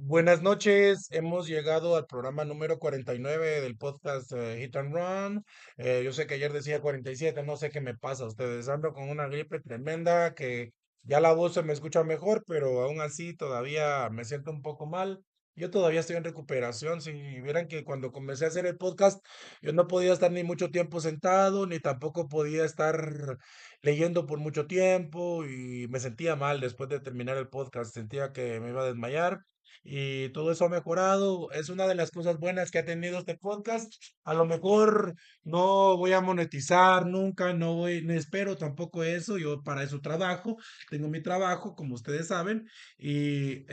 Buenas noches, hemos llegado al programa número 49 del podcast Hit and Run. Yo sé que ayer decía 47, no sé qué me pasa a ustedes. Ando con una gripe tremenda que ya la voz se me escucha mejor, pero aún así todavía me siento un poco mal. Yo todavía estoy en recuperación. Si vieran que cuando comencé a hacer el podcast, yo no podía estar ni mucho tiempo sentado, ni tampoco podía estar leyendo por mucho tiempo y me sentía mal después de terminar el podcast. Sentía que me iba a desmayar y todo eso ha mejorado. Es una de las cosas buenas que ha tenido este podcast. A lo mejor no voy a monetizar nunca, no voy, no espero tampoco eso. Yo para eso trabajo, tengo mi trabajo, como ustedes saben, y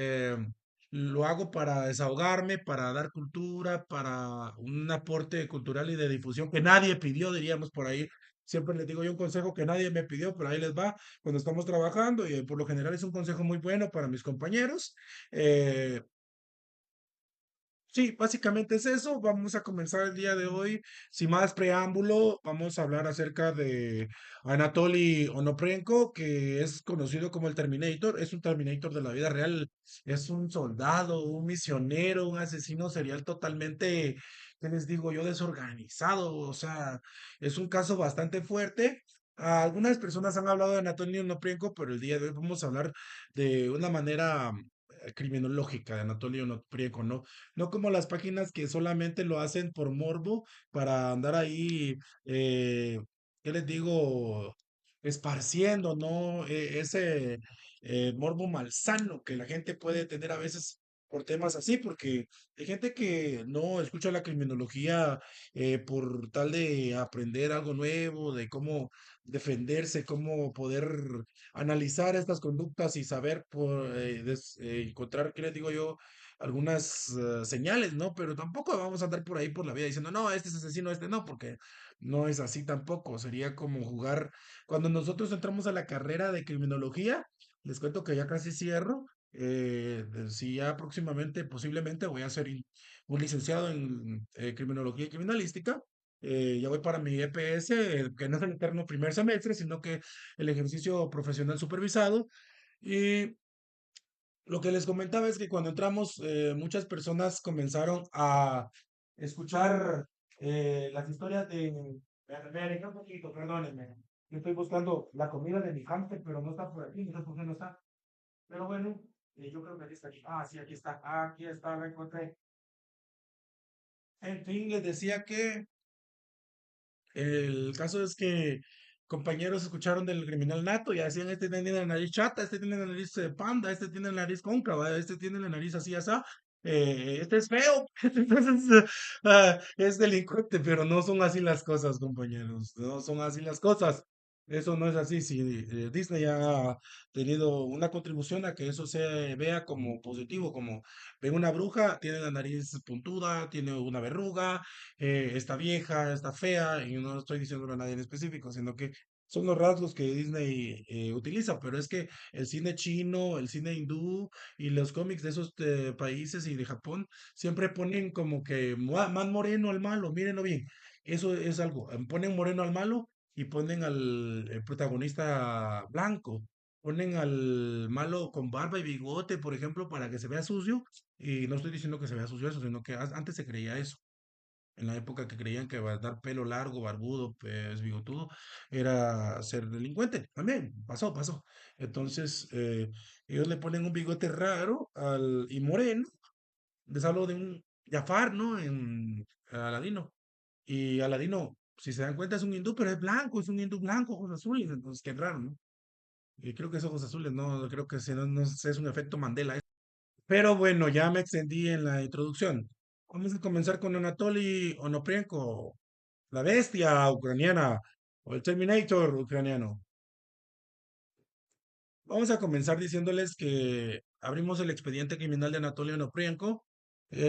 lo hago para desahogarme, para dar cultura, para un aporte cultural y de difusión que nadie pidió, diríamos por ahí. Siempre les digo yo un consejo que nadie me pidió, pero ahí les va cuando estamos trabajando y por lo general es un consejo muy bueno para mis compañeros. Eh, sí, básicamente es eso. Vamos a comenzar el día de hoy. Sin más preámbulo, vamos a hablar acerca de Anatoly Onoprenko, que es conocido como el Terminator. Es un Terminator de la vida real. Es un soldado, un misionero, un asesino serial totalmente, ¿qué les digo yo? Desorganizado. O sea, es un caso bastante fuerte. Algunas personas han hablado de Anatoly Onoprenko, pero el día de hoy vamos a hablar de una manera criminológica de Anatoly Onoprenko, ¿no? No como las páginas que solamente lo hacen por morbo para andar ahí, eh, ¿qué les digo? Esparciendo, ¿no? Ese morbo malsano que la gente puede tener a veces por temas así, porque hay gente que no escucha la criminología por tal de aprender algo nuevo, de cómo defenderse, cómo poder analizar estas conductas y saber encontrar, ¿qué les digo yo? Algunas señales, ¿no? Pero tampoco vamos a andar por ahí por la vida diciendo, no, este es asesino, este no, porque no es así tampoco. Sería como jugar. Cuando nosotros entramos a la carrera de criminología, les cuento que ya casi cierro. Sí, ya próximamente, posiblemente voy a ser un licenciado en criminología y criminalística. Ya voy para mi EPS, que no es el eterno primer semestre, sino que el ejercicio profesional supervisado. Y lo que les comentaba es que cuando entramos, muchas personas comenzaron a escuchar las historias de... Me alejé un poquito, perdónenme. Yo estoy buscando la comida de mi hamster, pero no está por aquí, no sé por qué no está. Pero bueno, yo creo que aquí está. Aquí. Ah, sí, aquí está, la encontré. En fin, les decía que el caso es que compañeros escucharon del criminal nato y decían, este tiene la nariz chata, este tiene la nariz panda, este tiene la nariz cóncava, este tiene la nariz así, así, este es feo, entonces es delincuente, pero no son así las cosas, compañeros, no son así las cosas. Eso no es así. Si Disney ha tenido una contribución a que eso se vea como positivo, como ven una bruja, tiene la nariz puntuda, tiene una verruga, está vieja, está fea, y no estoy diciéndolo a nadie en específico, sino que son los rasgos que Disney utiliza, pero es que el cine chino, el cine hindú y los cómics de esos países y de Japón siempre ponen como que más moreno al malo, mírenlo bien, eso es algo, ponen moreno al malo y ponen al el protagonista blanco. Ponen al malo con barba y bigote, por ejemplo, para que se vea sucio. Y no estoy diciendo que se vea sucio eso, sino que antes se creía eso en la época que creían que va a dar pelo largo, barbudo, pues bigotudo, era ser delincuente. También pasó. Entonces, ellos le ponen un bigote raro y moreno. Les hablo de un Jafar, ¿no? En Aladino. Y Aladino, si se dan cuenta, es un hindú, pero es blanco, es un hindú blanco, ojos azules. Entonces, qué raro, ¿no? Y creo que es ojos azules, no, creo que si no, no sé, es un efecto Mandela. Pero bueno, ya me extendí en la introducción. Vamos a comenzar con Anatoly Onoprienko, la bestia ucraniana o el Terminator ucraniano. Vamos a comenzar diciéndoles que abrimos el expediente criminal de Anatoly Onoprienko.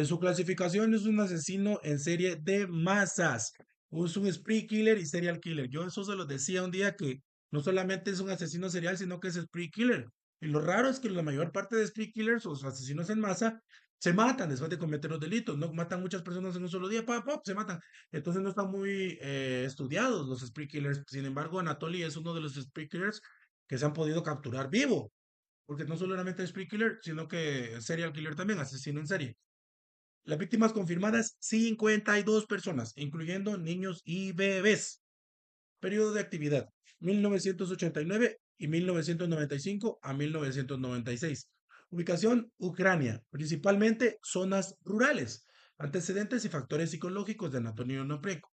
Su clasificación es un asesino en serie de masas. Es un spree killer y serial killer. Yo eso se los decía un día que no solamente es un asesino serial, sino que es spree killer. Y lo raro es que la mayor parte de spree killers o asesinos en masa se matan después de cometer los delitos. No matan muchas personas en un solo día, se matan. Entonces no están muy estudiados los spree killers. Sin embargo, Anatoly es uno de los spree killers que se han podido capturar vivo. porque no solamente es spree killer, sino que serial killer también, asesino en serie. Las víctimas confirmadas, 52 personas, incluyendo niños y bebés. Periodo de actividad, 1989 y 1995 a 1996. Ubicación, Ucrania, principalmente zonas rurales. Antecedentes y factores psicológicos de Antonio Nopreco.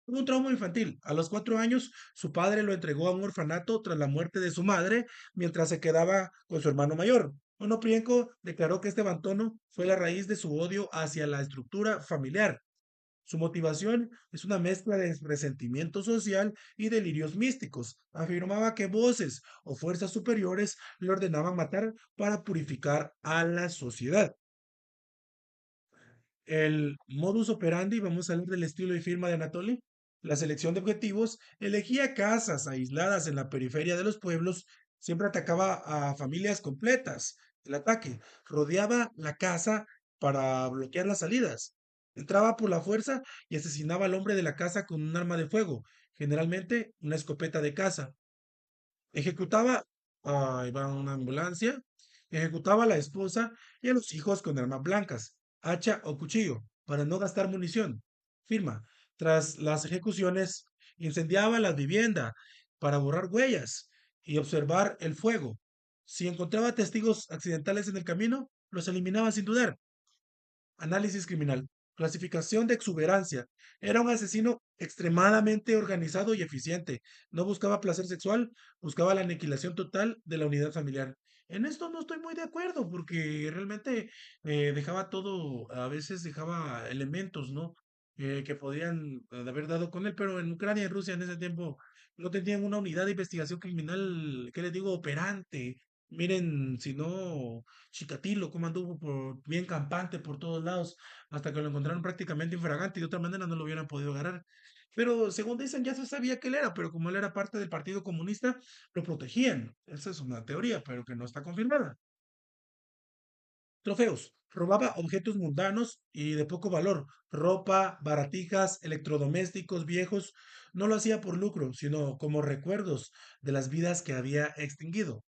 Tuvo un trauma infantil. A los 4 años, su padre lo entregó a un orfanato tras la muerte de su madre, mientras se quedaba con su hermano mayor. Onoprienko declaró que este abandono fue la raíz de su odio hacia la estructura familiar. Su motivación es una mezcla de resentimiento social y delirios místicos. Afirmaba que voces o fuerzas superiores le ordenaban matar para purificar a la sociedad. El modus operandi, vamos a hablar del estilo y firma de Anatoly. La selección de objetivos elegía casas aisladas en la periferia de los pueblos, siempre atacaba a familias completas. El ataque rodeaba la casa para bloquear las salidas. Entraba por la fuerza y asesinaba al hombre de la casa con un arma de fuego, generalmente una escopeta de caza. Ejecutaba, ahí va una ambulancia, ejecutaba a la esposa y a los hijos con armas blancas, hacha o cuchillo, para no gastar munición. Firma. Tras las ejecuciones, incendiaba la vivienda para borrar huellas y observar el fuego. Si encontraba testigos accidentales en el camino, los eliminaba sin dudar. Análisis criminal. Clasificación de exuberancia. Era un asesino extremadamente organizado y eficiente. No buscaba placer sexual, buscaba la aniquilación total de la unidad familiar. En esto no estoy muy de acuerdo porque realmente dejaba todo, a veces dejaba elementos, ¿no? Que podían haber dado con él, pero en Ucrania y Rusia en ese tiempo no tenían una unidad de investigación criminal, ¿qué les digo? Operante. Miren, si no, Chikatilo, cómo anduvo bien campante por todos lados, hasta que lo encontraron prácticamente infragante y de otra manera no lo hubieran podido agarrar. Pero según dicen, ya se sabía que él era, pero como él era parte del Partido Comunista, lo protegían. Esa es una teoría, pero que no está confirmada. Trofeos. Robaba objetos mundanos y de poco valor, ropa, baratijas, electrodomésticos viejos. No lo hacía por lucro, sino como recuerdos de las vidas que había extinguido.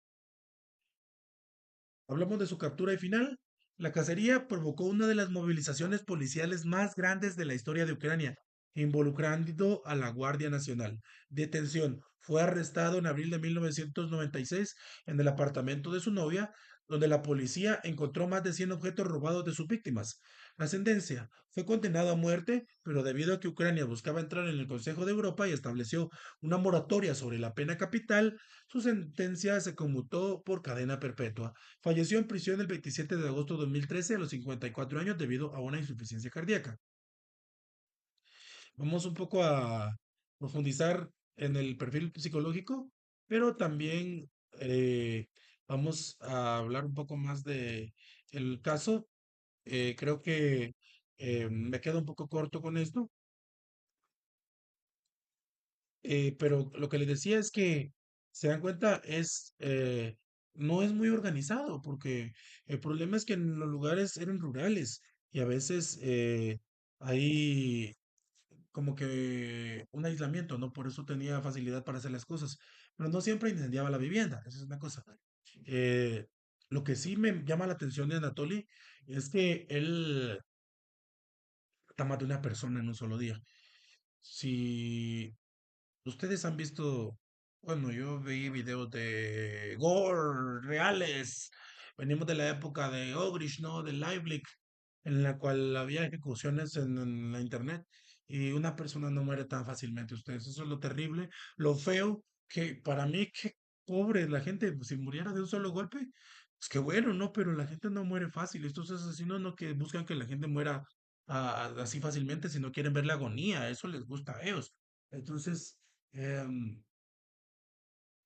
Hablamos de su captura y final. La cacería provocó una de las movilizaciones policiales más grandes de la historia de Ucrania, involucrando a la Guardia Nacional. Detención. Fue arrestado en abril de 1996 en el apartamento de su novia, donde la policía encontró más de 100 objetos robados de sus víctimas. La sentencia. Fue condenado a muerte, pero debido a que Ucrania buscaba entrar en el Consejo de Europa y estableció una moratoria sobre la pena capital, su sentencia se conmutó por cadena perpetua. Falleció en prisión el 27 de agosto de 2013 a los 54 años debido a una insuficiencia cardíaca. Vamos un poco a profundizar en el perfil psicológico, pero también vamos a hablar un poco más de el caso. Creo que me quedo un poco corto con esto, pero lo que les decía es que se dan cuenta no es muy organizado porque el problema es que en los lugares eran rurales y a veces hay como que un aislamiento, ¿no? Por eso tenía facilidad para hacer las cosas, pero no siempre incendiaba la vivienda, esa es una cosa. Eh, lo que sí me llama la atención de Anatoly es que él mata más de una persona en un solo día. Si ustedes han visto, bueno, yo vi videos de gore reales. Venimos de la época de Ogrish, ¿no? De Liveleak, en la cual había ejecuciones en la internet y una persona no muere tan fácilmente. Ustedes, eso es lo terrible, lo feo, que para mí, qué pobre la gente, si muriera de un solo golpe, pues qué bueno, ¿no? Pero la gente no muere fácil. Estos asesinos no que buscan que la gente muera así fácilmente, sino quieren ver la agonía. Eso les gusta a ellos. Entonces, Em,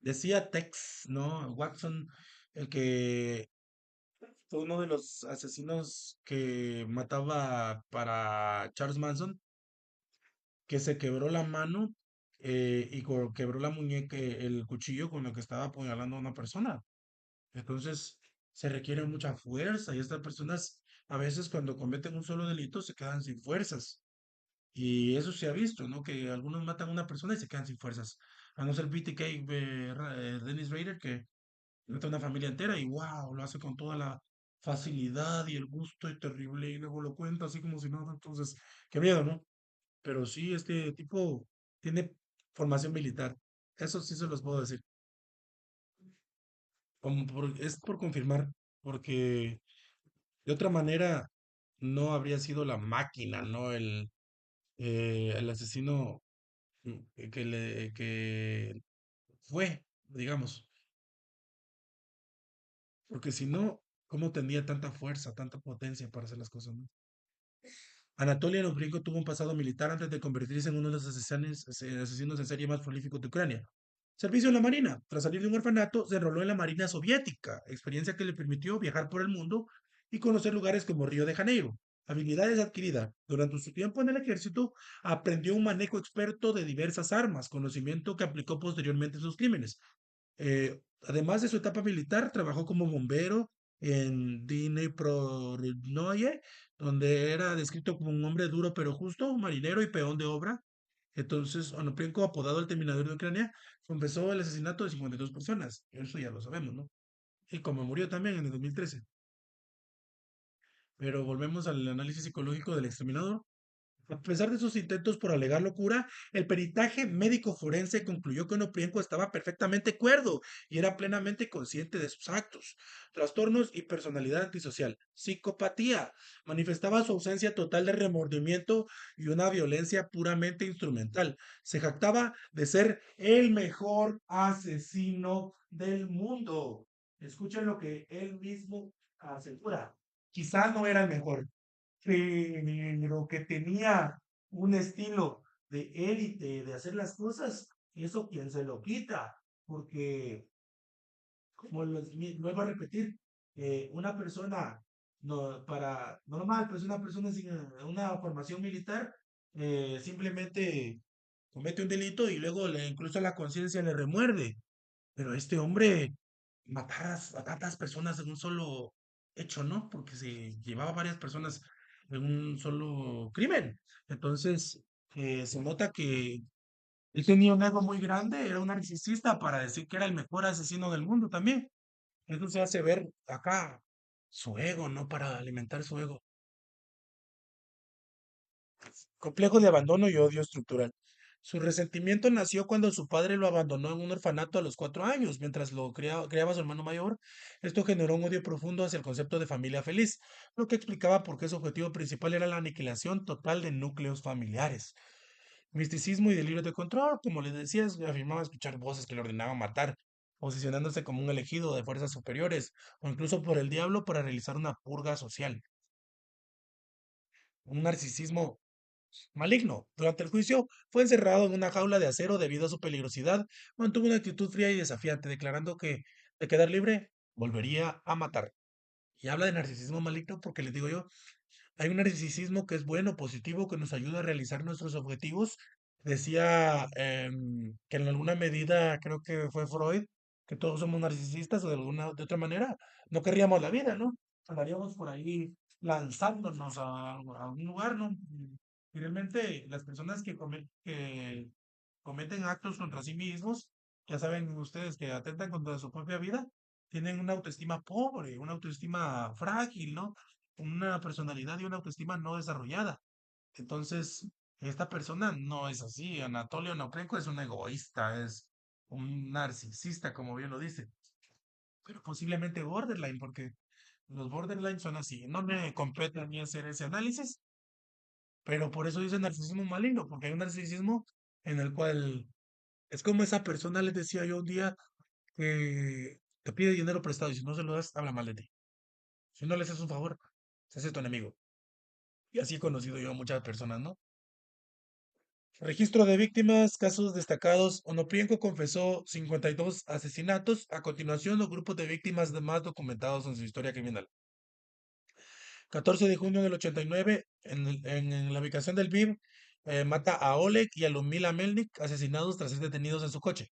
decía Tex, ¿no? Watson, el que fue uno de los asesinos que mataba para Charles Manson, que se quebró la mano y quebró la muñeca, el cuchillo con el que estaba apuñalando a una persona. Entonces, se requiere mucha fuerza y estas personas a veces cuando cometen un solo delito se quedan sin fuerzas. Y eso se ha visto, ¿no? Que algunos matan a una persona y se quedan sin fuerzas. A no ser BTK, Dennis Rader, mata a una familia entera y wow, lo hace con toda la facilidad y el gusto y terrible y luego lo cuenta así como si nada. Entonces, qué miedo, ¿no? Pero sí, este tipo tiene formación militar. Eso sí se los puedo decir. Es por confirmar, porque de otra manera no habría sido la máquina, ¿no? El asesino que fue, digamos. Porque si no, ¿cómo tendría tanta fuerza, tanta potencia para hacer las cosas, ¿no? Anatoly Onoprenko tuvo un pasado militar antes de convertirse en uno de los asesinos en serie más prolíficos de Ucrania. Servicio en la Marina. Tras salir de un orfanato, se enroló en la Marina soviética, experiencia que le permitió viajar por el mundo y conocer lugares como Río de Janeiro. Habilidades adquiridas. Durante su tiempo en el ejército, aprendió un manejo experto de diversas armas, conocimiento que aplicó posteriormente en sus crímenes. Además de su etapa militar, trabajó como bombero en Dnipropetrovsk, donde era descrito como un hombre duro pero justo, marinero y peón de obra. Entonces, Onoprienko, apodado el Terminador de Ucrania, confesó el asesinato de 52 personas. Eso ya lo sabemos, ¿no? Y como murió también en el 2013. Pero volvemos al análisis psicológico del exterminador. A pesar de sus intentos por alegar locura, el peritaje médico forense concluyó que Onoprienko estaba perfectamente cuerdo y era plenamente consciente de sus actos. Trastornos y personalidad antisocial. Psicopatía. Manifestaba su ausencia total de remordimiento y una violencia puramente instrumental. Se jactaba de ser el mejor asesino del mundo. Escuchen lo que él mismo asegura. Quizá no era el mejor, pero que tenía un estilo de élite de hacer las cosas, eso quién se lo quita, porque como vuelvo a repetir, una persona para normal, pues una persona sin una formación militar simplemente comete un delito y luego incluso la conciencia le remuerde. Pero este hombre a tantas personas en un solo hecho, ¿no? Porque se llevaba varias personas en un solo crimen. Entonces, se nota que él tenía un ego muy grande, era un narcisista para decir que era el mejor asesino del mundo también. Eso se hace ver acá su ego, ¿no? Para alimentar su ego. Complejo de abandono y odio estructural. Su resentimiento nació cuando su padre lo abandonó en un orfanato a los 4 años, mientras lo criaba su hermano mayor. Esto generó un odio profundo hacia el concepto de familia feliz, lo que explicaba por qué su objetivo principal era la aniquilación total de núcleos familiares. Misticismo y delirio de control, como les decía, afirmaba escuchar voces que le ordenaban matar, posicionándose como un elegido de fuerzas superiores, o incluso por el diablo para realizar una purga social. Un narcisismo maligno. Durante el juicio fue encerrado en una jaula de acero debido a su peligrosidad. Mantuvo una actitud fría y desafiante, declarando que de quedar libre volvería a matar. Y habla de narcisismo maligno porque les digo yo, hay un narcisismo que es bueno, positivo, que nos ayuda a realizar nuestros objetivos. Decía que en alguna medida, creo que fue Freud, que todos somos narcisistas o de otra manera no querríamos la vida, ¿no? Andaríamos por ahí lanzándonos a un lugar, ¿no? Y realmente las personas que cometen actos contra sí mismos, ya saben ustedes que atentan contra su propia vida, tienen una autoestima pobre, una autoestima frágil, ¿no? Una personalidad y una autoestima no desarrollada. Entonces, esta persona no es así. Anatolio Onoprenko es un egoísta, es un narcisista, como bien lo dice, pero posiblemente borderline, porque los borderline son así. No me compete a mí hacer ese análisis, pero por eso dice narcisismo maligno, porque hay un narcisismo en el cual es como esa persona, les decía yo un día, que te pide dinero prestado y si no se lo das, habla mal de ti. Si no le haces un favor, se hace tu enemigo. Y así he conocido yo a muchas personas, ¿no? Registro de víctimas, casos destacados. Onoprienko confesó 52 asesinatos. A continuación, los grupos de víctimas más documentados en su historia criminal. 14 de junio del 89, en la ubicación del BIM, mata a Oleg y a Lumila Melnik, asesinados tras ser detenidos en su coche.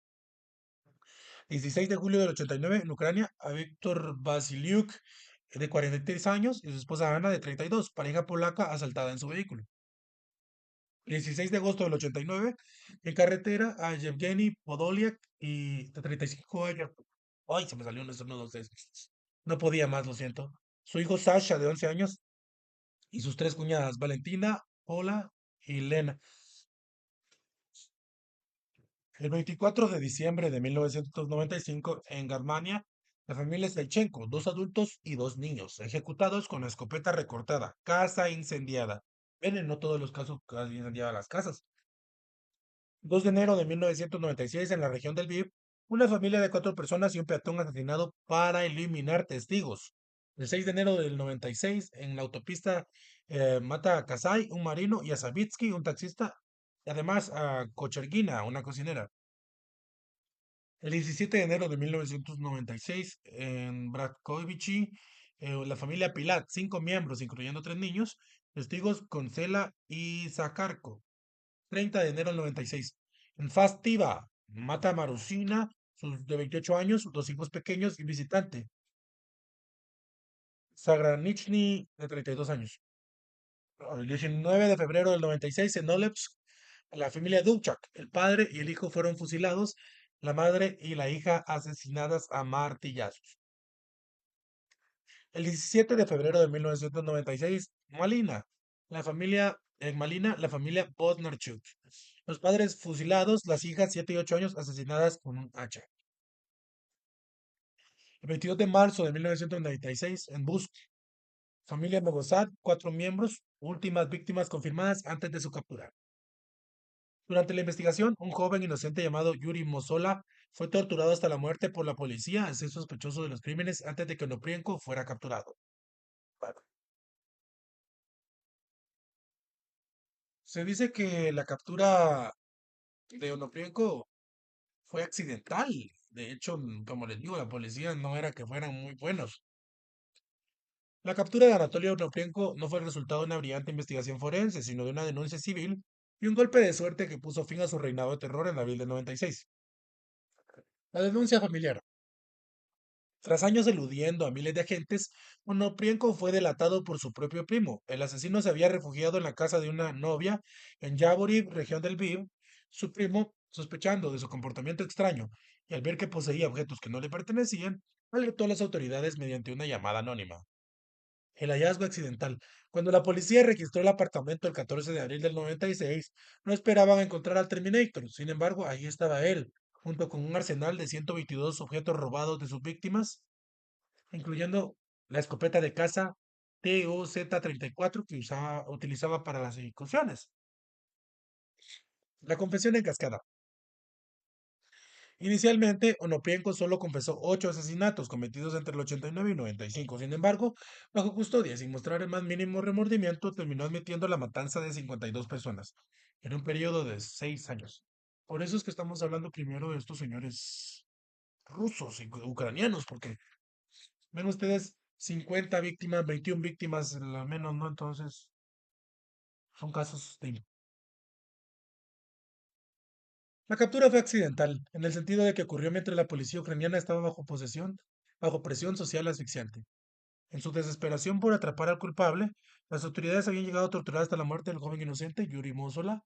16 de julio del 89, en Ucrania, a Víctor Vasiliuk, de 43 años, y su esposa Ana, de 32, pareja polaca, asaltada en su vehículo. 16 de agosto del 89, en carretera a Yevgeny Podolyak, y de 35 años, Ay, se me salió un estornudo de esos. No podía más, lo siento. Su hijo Sasha, de 11 años, y sus tres cuñadas, Valentina, Paula y Lena. El 24 de diciembre de 1995, en Germania, la familia Seichenko, dos adultos y dos niños, ejecutados con escopeta recortada, casa incendiada. Ven, en no todos los casos incendiadas las casas. 2 de enero de 1996, en la región del Bib, una familia de 4 personas y un peatón asesinado para eliminar testigos. El 6 de enero del 96, en la autopista, mata a Kasai, un marino, y a Savitsky, un taxista, y además a Kochergina, una cocinera. El 17 de enero de 1996, en Bratkovichi, la familia Pilat, 5 miembros, incluyendo 3 niños, testigos Concela y Zakarko. 30 de enero del 96. En Fastiva, mata a Marusina, sus de 28 años, sus 2 hijos pequeños y un visitante. Sagranichny, de 32 años. El 19 de febrero del 96, en Olepsk, la familia Dubchak, el padre y el hijo fueron fusilados, la madre y la hija asesinadas a martillazos. El 17 de febrero de 1996, Malina, en Malina, la familia Bodnarchuk. Los padres fusilados, las hijas 7 y 8 años asesinadas con un hacha. El 22 de marzo de 1996, en Busk, familia Bogosad, 4 miembros, últimas víctimas confirmadas antes de su captura. Durante la investigación, un joven inocente llamado Yuri Mosola fue torturado hasta la muerte por la policía al ser sospechoso de los crímenes antes de que Onoprienko fuera capturado. Bueno, se dice que la captura de Onoprienko fue accidental. De hecho, como les digo, la policía no era que fueran muy buenos. La captura de Anatoly Onoprienko no fue el resultado de una brillante investigación forense, sino de una denuncia civil y un golpe de suerte que puso fin a su reinado de terror en abril del 96. La denuncia familiar. Tras años eludiendo a miles de agentes, Onoprienko fue delatado por su propio primo. El asesino se había refugiado en la casa de una novia en Yavoriv, región del Viv. Su primo, sospechando de su comportamiento extraño y al ver que poseía objetos que no le pertenecían, alertó a las autoridades mediante una llamada anónima. El hallazgo accidental. Cuando la policía registró el apartamento el 14 de abril del 96, no esperaban encontrar al Terminator. Sin embargo, ahí estaba él, junto con un arsenal de 122 objetos robados de sus víctimas, incluyendo la escopeta de caza TOZ-34 que utilizaba para las ejecuciones. La confesión en cascada. Inicialmente, Onoprienko solo confesó 8 asesinatos cometidos entre el 89 y 95. Sin embargo, bajo custodia, sin mostrar el más mínimo remordimiento, terminó admitiendo la matanza de 52 personas en un periodo de 6 años. Por eso es que estamos hablando primero de estos señores rusos y ucranianos, porque ven ustedes 50 víctimas, 21 víctimas, al menos, ¿no? Entonces, son casos de... La captura fue accidental, en el sentido de que ocurrió mientras la policía ucraniana estaba bajo presión social asfixiante. En su desesperación por atrapar al culpable, las autoridades habían llegado a torturar hasta la muerte del joven inocente Yuri Mosola,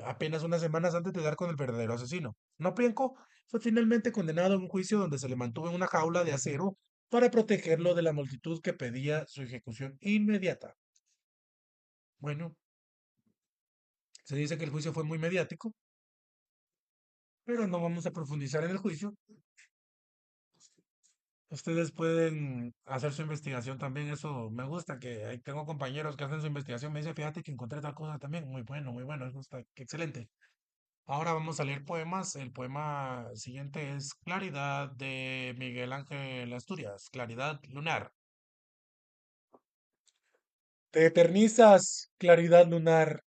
apenas unas semanas antes de dar con el verdadero asesino. Noprienko fue finalmente condenado en un juicio donde se le mantuvo en una jaula de acero para protegerlo de la multitud que pedía su ejecución inmediata. Bueno, se dice que el juicio fue muy mediático, pero no vamos a profundizar en el juicio. Ustedes pueden hacer su investigación también, eso me gusta, que ahí tengo compañeros que hacen su investigación, me dice, fíjate que encontré tal cosa también, muy bueno, eso está, qué excelente. Ahora vamos a leer poemas, el poema siguiente es Claridad de Miguel Ángel Asturias, Claridad lunar. Te eternizas, claridad lunar,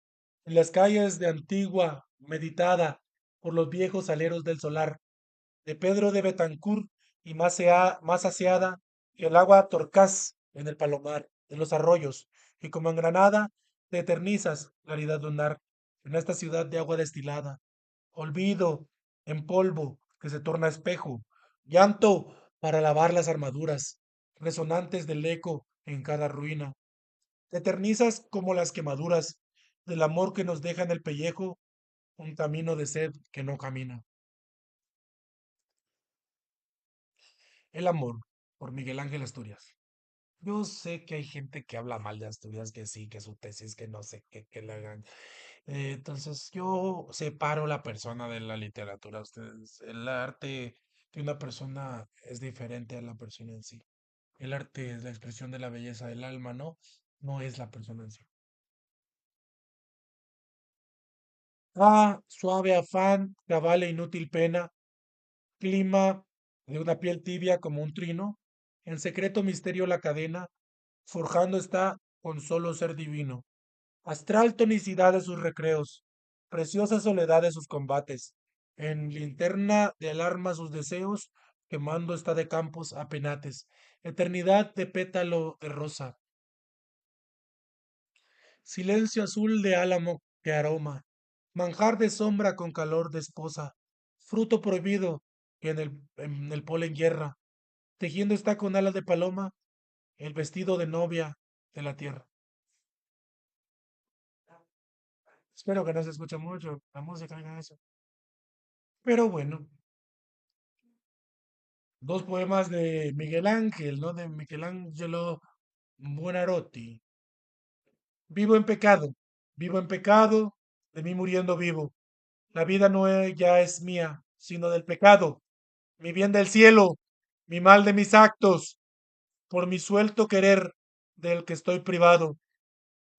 en las calles de Antigua, meditada por los viejos aleros del solar, de Pedro de Betancur y más aseada que el agua torcaz en el palomar, en los arroyos, y como en Granada te eternizas, claridad lunar, en esta ciudad de agua destilada. Olvido en polvo que se torna espejo, llanto para lavar las armaduras, resonantes del eco en cada ruina. Te eternizas como las quemaduras del amor que nos deja en el pellejo un camino de sed que no camina. El amor, por Miguel Ángel Asturias. Yo sé que hay gente que habla mal de Asturias, que sí, que su tesis, que no sé qué, que le hagan. Entonces yo separo la persona de la literatura. Ustedes, el arte de una persona es diferente a la persona en sí. El arte es la expresión de la belleza del alma, ¿no? No es la persona en sí. Ah, suave afán, cabal e inútil pena, clima de una piel tibia como un trino, en secreto misterio la cadena, forjando está con solo ser divino. Astral tonicidad de sus recreos, preciosa soledad de sus combates, en linterna de alarma sus deseos, quemando está de campos a penates, eternidad de pétalo de rosa, silencio azul de álamo que aroma, manjar de sombra con calor de esposa, fruto prohibido que en el polen hierra, tejiendo está con alas de paloma el vestido de novia de la tierra. Espero que no se escuche mucho la música, haga eso. Pero bueno, dos poemas de Miguel Ángel, ¿no? De Michelangelo Buonarroti. Vivo en pecado, de mí muriendo vivo. La vida no ya es mía, sino del pecado, mi bien del cielo, mi mal de mis actos, por mi suelto querer del que estoy privado.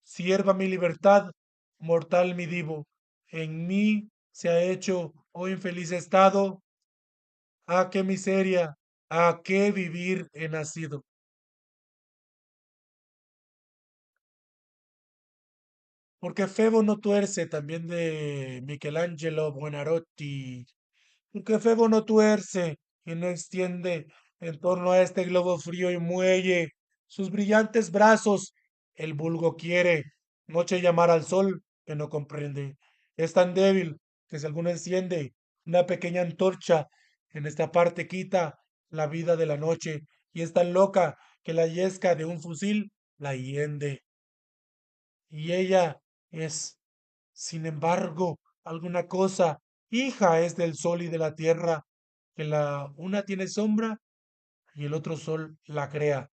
Sierva mi libertad, mortal mi divo. En mí se ha hecho, oh infeliz estado, ah, qué miseria, a qué vivir he nacido. Porque Febo no tuerce, también de Michelangelo Buonarroti. Porque Febo no tuerce y no extiende en torno a este globo frío y muelle sus brillantes brazos. El vulgo quiere noche llamar al sol que no comprende. Es tan débil que si alguno enciende una pequeña antorcha en esta parte quita la vida de la noche y es tan loca que la yesca de un fusil la hiende. Y ella es, sin embargo, alguna cosa, hija es del sol y de la tierra, que la una tiene sombra y el otro sol la crea.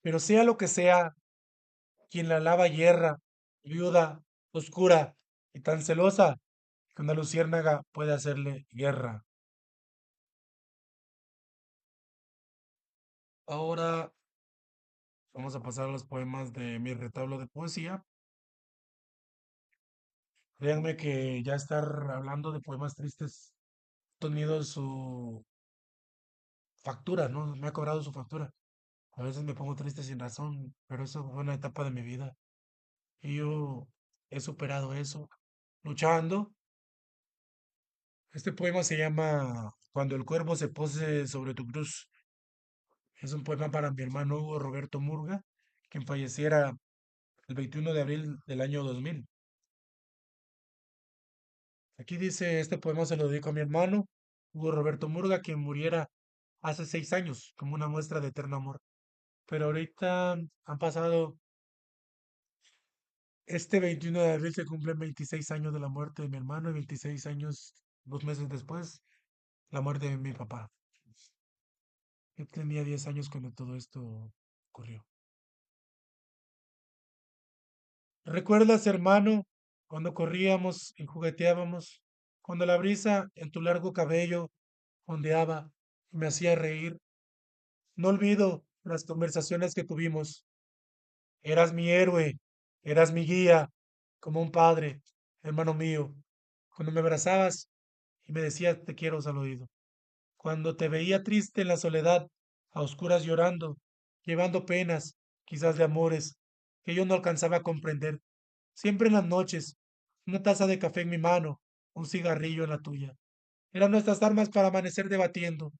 Pero sea lo que sea, quien la lava hierra, viuda, oscura y tan celosa que una luciérnaga puede hacerle guerra. Ahora vamos a pasar a los poemas de mi retablo de poesía. Créanme que ya estar hablando de poemas tristes ha tenido su factura, ¿no? Me ha cobrado su factura. A veces me pongo triste sin razón, pero eso fue una etapa de mi vida. Y yo he superado eso luchando. Este poema se llama Cuando el cuervo se pose sobre tu cruz. Es un poema para mi hermano Hugo Roberto Murga, quien falleciera el 21 de abril del año 2000. Aquí dice, este poema se lo dedico a mi hermano Hugo Roberto Murga, quien muriera hace 6 años, como una muestra de eterno amor. Pero ahorita han pasado. Este 21 de abril se cumplen 26 años de la muerte de mi hermano y 26 años, 2 meses después, la muerte de mi papá. Yo tenía 10 años cuando todo esto ocurrió. ¿Recuerdas, hermano, cuando corríamos y jugueteábamos, cuando la brisa en tu largo cabello ondeaba y me hacía reír? No olvido las conversaciones que tuvimos. Eras mi héroe, eras mi guía, como un padre, hermano mío. Cuando me abrazabas y me decías te quiero al oído. Cuando te veía triste en la soledad, a oscuras llorando, llevando penas, quizás de amores, que yo no alcanzaba a comprender. Siempre en las noches, una taza de café en mi mano, un cigarrillo en la tuya. Eran nuestras armas para amanecer debatiendo.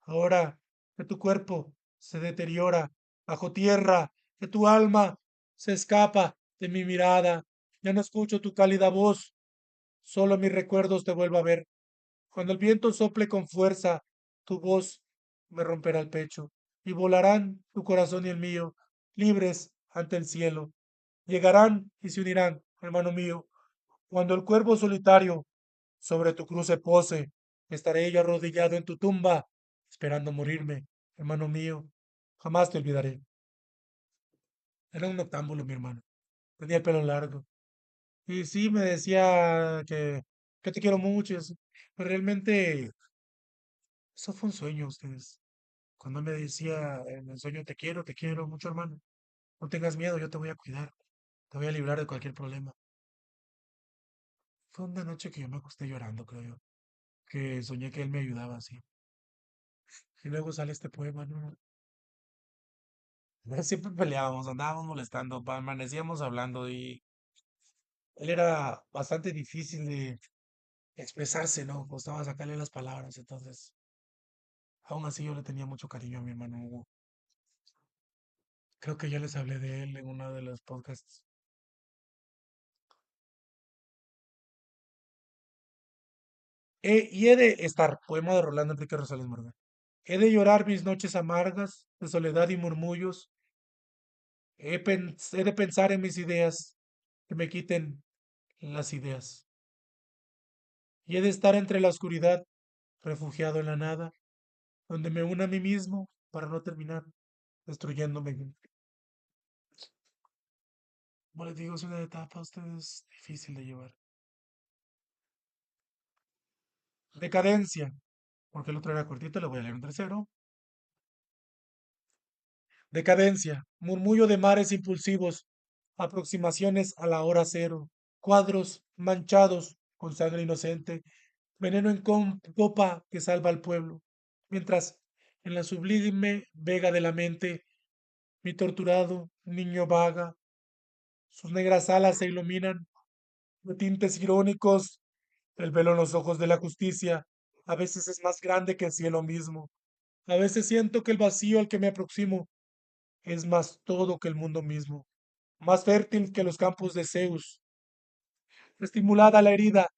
Ahora que tu cuerpo se deteriora bajo tierra, que tu alma se escapa de mi mirada, ya no escucho tu cálida voz, solo mis recuerdos te vuelvo a ver. Cuando el viento sople con fuerza, tu voz me romperá el pecho y volarán tu corazón y el mío, libres ante el cielo. Llegarán y se unirán, hermano mío, cuando el cuervo solitario sobre tu cruz se pose Estaré yo arrodillado en tu tumba, esperando morirme, hermano mío. Jamás te olvidaré. Era un noctámbulo, mi hermano. Tenía el pelo largo. Y sí, me decía que te quiero mucho y así. Pero realmente, eso fue un sueño, ustedes. Cuando me decía en el sueño, te quiero mucho, hermano. No tengas miedo, yo te voy a cuidar. Te voy a librar de cualquier problema. Fue una noche que yo me acosté llorando, creo yo. Que soñé que él me ayudaba así. Y luego sale este poema, ¿no? Siempre peleábamos, andábamos molestando, amanecíamos hablando y él era bastante difícil de expresarse, ¿no? Costaba sacarle las palabras, entonces, aún así yo le tenía mucho cariño a mi hermano Hugo. Creo que ya les hablé de él en uno de los podcasts. Y he de estar, poema de Rolando Enrique Rosales Morgan. He de llorar mis noches amargas de soledad y murmullos. He de pensar en mis ideas, que me quiten las ideas. Y he de estar entre la oscuridad, refugiado en la nada, donde me una a mí mismo para no terminar destruyéndome. Como les digo, es una etapa a ustedes difícil de llevar. Decadencia, porque el otro era cortito, le voy a leer un tercero. Decadencia, murmullo de mares impulsivos, aproximaciones a la hora cero, cuadros manchados con sangre inocente, veneno en copa que salva al pueblo, mientras en la sublime vega de la mente mi torturado niño vaga, sus negras alas se iluminan de tintes irónicos, el velo en los ojos de la justicia a veces es más grande que el cielo mismo, a veces siento que el vacío al que me aproximo es más todo que el mundo mismo, más fértil que los campos de Zeus, estimulada la herida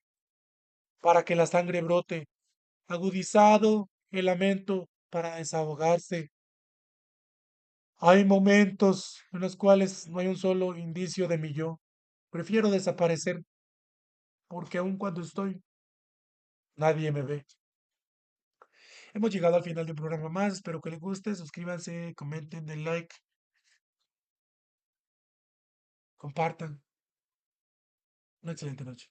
para que la sangre brote, agudizado el lamento para desahogarse. Hay momentos en los cuales no hay un solo indicio de mi yo. Prefiero desaparecer porque aun cuando estoy, nadie me ve. Hemos llegado al final de un programa más. Espero que les guste. Suscríbanse, comenten, den like, compartan. Una excelente noche.